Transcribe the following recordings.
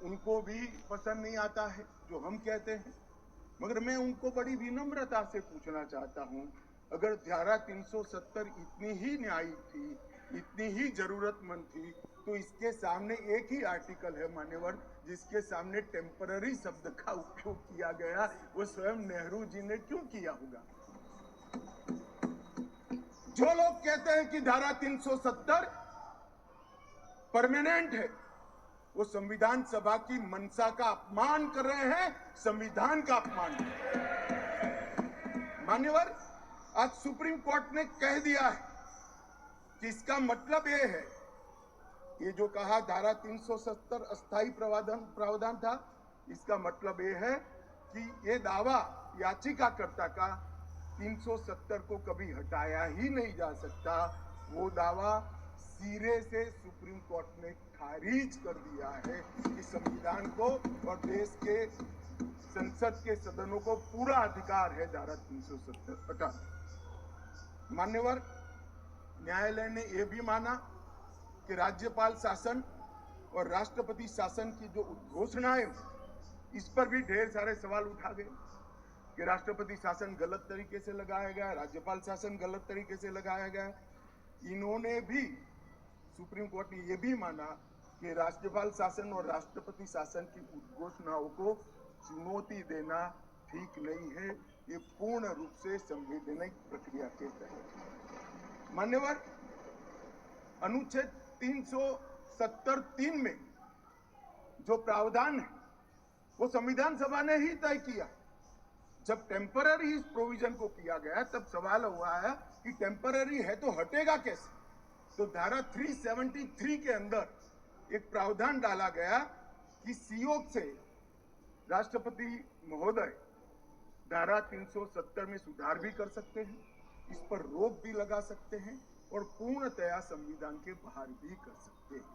उनको भी पसंद नहीं आता है जो हम कहते हैं, मगर मैं उनको बड़ी विनम्रता से पूछना चाहता हूं, अगर धारा 370 इतनी ही न्यायिक थी, इतनी ही जरूरतमंद थी, तो इसके सामने एक ही आर्टिकल है मान्यवर जिसके सामने टेम्पररी शब्द का उपयोग किया गया, वो स्वयं नेहरू जी ने क्यों किया होगा? जो लोग कहते हैं कि धारा 370 परमानेंट है, वो संविधान सभा की मंशा का अपमान कर रहे हैं, संविधान का अपमान कर रहे हैं। मान्यवर, आज सुप्रीम कोर्ट ने कह दिया है कि इसका मतलब यह है, ये जो कहा धारा 370 अस्थायी प्रावधान था, इसका मतलब यह है कि ये दावा याचिकाकर्ता का 370 को कभी हटाया ही नहीं जा सकता। वो दावा सिरे से सुप्रीम कोर्ट ने खारिज कर दिया है कि संविधान को और देश के संसद के सदनों को पूरा अधिकार है धारा 370 हटाने। मान्यवर, न्यायालय ने यह भी माना कि राज्यपाल शासन और राष्ट्रपति शासन की जो उद्घोषणाएं, इस पर भी ढेर सारे सवाल उठा गए कि राष्ट्रपति शासन गलत तरीके से लगाया गया, राज्यपाल शासन गलत तरीके से लगाया गया। इन्होंने भी, सुप्रीम कोर्ट ने यह भी माना कि राज्यपाल शासन और राष्ट्रपति शासन की उद्घोषणाओं को चुनौती देना ठीक नहीं है, ये पूर्ण रूप से संवैधानिक प्रक्रिया के तहत। मान्यवर, अनुच्छेद 370(3) में जो प्रावधान है वो संविधान सभा ने ही तय किया। जब टेम्पररी इस प्रोविजन को किया गया तब सवाल हुआ है कि टेम्पररी है तो हटेगा कैसे? तो धारा 373 के अंदर एक प्रावधान डाला गया कि सीओ से राष्ट्रपति महोदय धारा 370 में सुधार भी कर सकते हैं, इस पर रोक भी लगा सकते हैं और पूर्णतया संविधान के बाहर भी कर सकते हैं।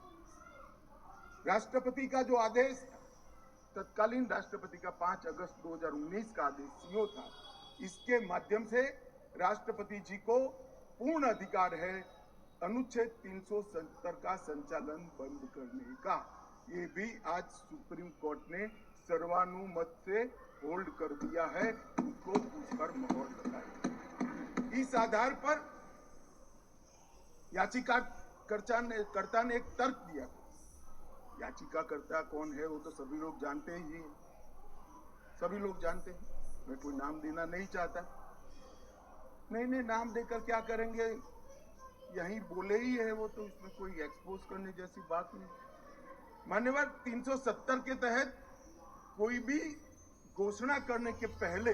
राष्ट्रपति का जो आदेश था, तत्कालीन राष्ट्रपति का 5 अगस्त 2019 का आदेश सीओ था, इसके माध्यम से राष्ट्रपति जी को पूर्ण अधिकार है अनुच्छेद 370 का संचालन बंद करने का। ये भी आज सुप्रीम कोर्ट ने सर्वानुमत से होल्ड कर दिया है, उनको उस पर मोहर लगाई। इस आधार पर याचिकाकर्ता ने एक तर्क दिया। याचिकाकर्ता कौन है वो तो सभी लोग जानते ही हैं, सभी लोग जानते हैं, मैं कोई नाम देना नहीं चाहता। नहीं, नाम देकर क्या करेंगे, यही बोले ही है वो, तो इसमें कोई एक्सपोज करने जैसी बात नहीं। मान्यवर, 370 के तहत कोई भी घोषणा करने के पहले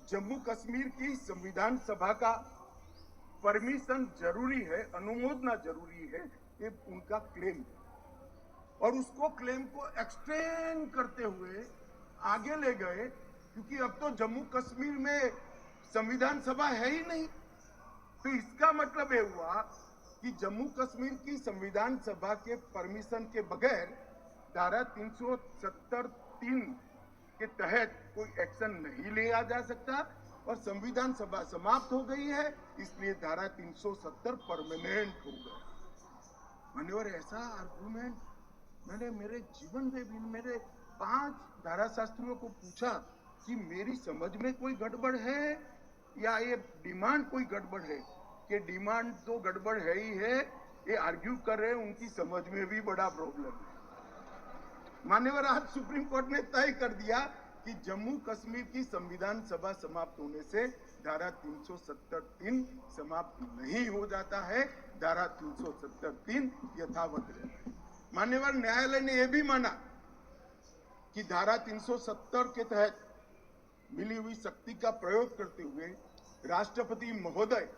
जम्मू कश्मीर की संविधान सभा का परमिशन जरूरी है, अनुमोदना जरूरी है, ये उनका क्लेम है। और उसको क्लेम को एक्सटेंड करते हुए आगे ले गए, क्योंकि अब तो जम्मू कश्मीर में संविधान सभा है ही नहीं। तो इसका मतलब ये हुआ कि जम्मू कश्मीर की संविधान सभा के परमिशन के बगैर धारा 370(3) के तहत कोई एक्शन नहीं लिया जा सकता और संविधान सभा समाप्त हो गई है, इसलिए धारा 370 परमानेंट हो गया। मान्यवर, ऐसा आर्गुमेंट मैंने मेरे जीवन में भी, मेरे 5 धाराशास्त्रियों को पूछा कि मेरी समझ में कोई गड़बड़ है या ये डिमांड कोई गड़बड़ है, कि डिमांड तो गड़बड़ है ही है, ये आर्ग्यू कर रहे हैं उनकी समझ में भी बड़ा प्रॉब्लम है। मान्यवर, आज सुप्रीम कोर्ट ने तय कर दिया कि जम्मू कश्मीर की संविधान सभा समाप्त होने से धारा 370(3) समाप्त नहीं हो जाता है, धारा 370(3) यथावत रहता है। मान्यवर, न्यायालय ने यह भी माना कि धारा 370 के तहत मिली हुई शक्ति का प्रयोग करते हुए राष्ट्रपति महोदय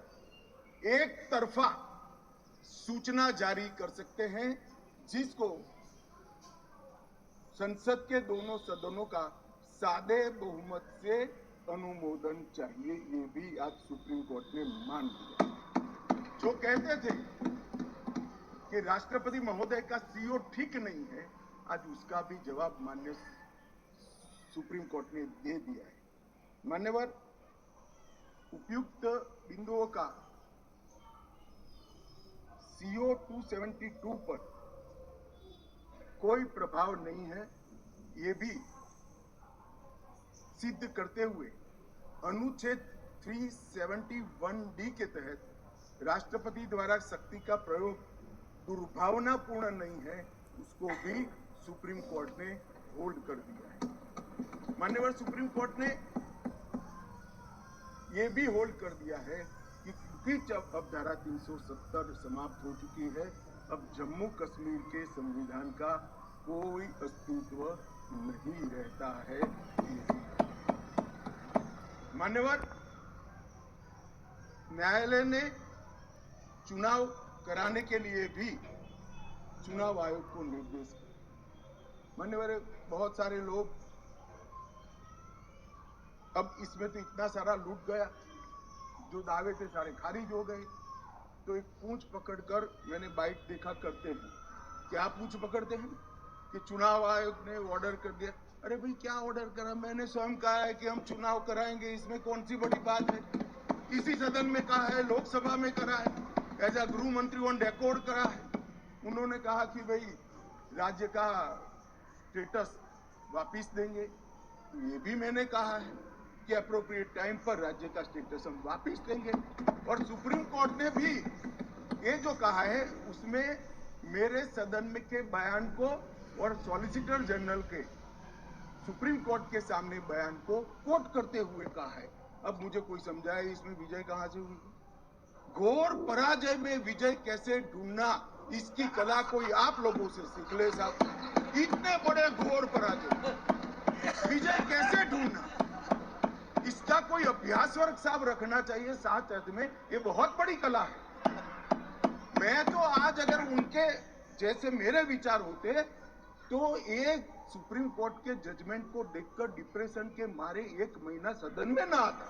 एक तरफा सूचना जारी कर सकते हैं, जिसको संसद के दोनों सदनों का सादे बहुमत से अनुमोदन चाहिए। ये भी आज सुप्रीम कोर्ट ने मान लिया। जो कहते थे कि राष्ट्रपति महोदय का सीओ ठीक नहीं है, आज उसका भी जवाब मान्य सुप्रीम कोर्ट ने दे दिया है। मान्यवर, उपयुक्त बिंदुओं का सीओ 272 पर कोई प्रभाव नहीं है, ये भी सिद्ध करते हुए अनुच्छेद 371D के तहत राष्ट्रपति द्वारा शक्ति का प्रयोग दुर्भावनापूर्ण नहीं है, उसको भी सुप्रीम कोर्ट ने होल्ड कर दिया है। मान्यवर सुप्रीम कोर्ट ने ये भी होल्ड कर दिया है कि क्योंकि जब अब धारा 370 समाप्त हो चुकी है, अब जम्मू कश्मीर के संविधान का कोई अस्तित्व नहीं रहता है। मान्यवर न्यायालय ने चुनाव कराने के लिए भी चुनाव आयोग को निर्देश दिया। मान्यवर बहुत सारे लोग अब इसमें तो इतना सारा लूट गया, जो दावे थे सारे खारिज हो गए। तो एक पूंछ पकड़कर मैंने बाइट देखा करते हैं, क्या पूंछ पकड़ते हैं कि चुनाव आयोग ने ऑर्डर कर दिया। अरे भाई क्या ऑर्डर करा, मैंने स्वयं कहा है कि हम चुनाव कराएंगे, इसमें कौन सी बड़ी बात है। इसी सदन में कहा है, लोकसभा में करा है, एज ए गृह मंत्री ऑन रिकॉर्ड करा है। उन्होंने कहा कि भाई राज्य का स्टेटस वापिस देंगे, ये भी मैंने कहा है कि अप्रोप्रिएट टाइम पर राज्य का स्टेटस हम वापिस देंगे। और सुप्रीम कोर्ट ने भी ये जो कहा है उसमें मेरे सदन में के बयान को और सॉलिसिटर जनरल के सुप्रीम कोर्ट के सामने बयान को कोट करते हुए कहा है। अब मुझे कोई समझाए इसमें विजय कहां से हुई। घोर पराजय में विजय कैसे ढूंढना, इसकी कला कोई आप लोगों से सीख ले साहब। इतने बड़े घोर पराजय विजय कैसे ढूंढना, इसका कोई अभ्यास वर्ग साहब रखना चाहिए साथ में। ये बहुत बड़ी कला है। मैं तो आज अगर उनके जैसे मेरे विचार होते तो एक सुप्रीम कोर्ट के जजमेंट को देखकर डिप्रेशन के मारे एक महीना सदन में ना आता।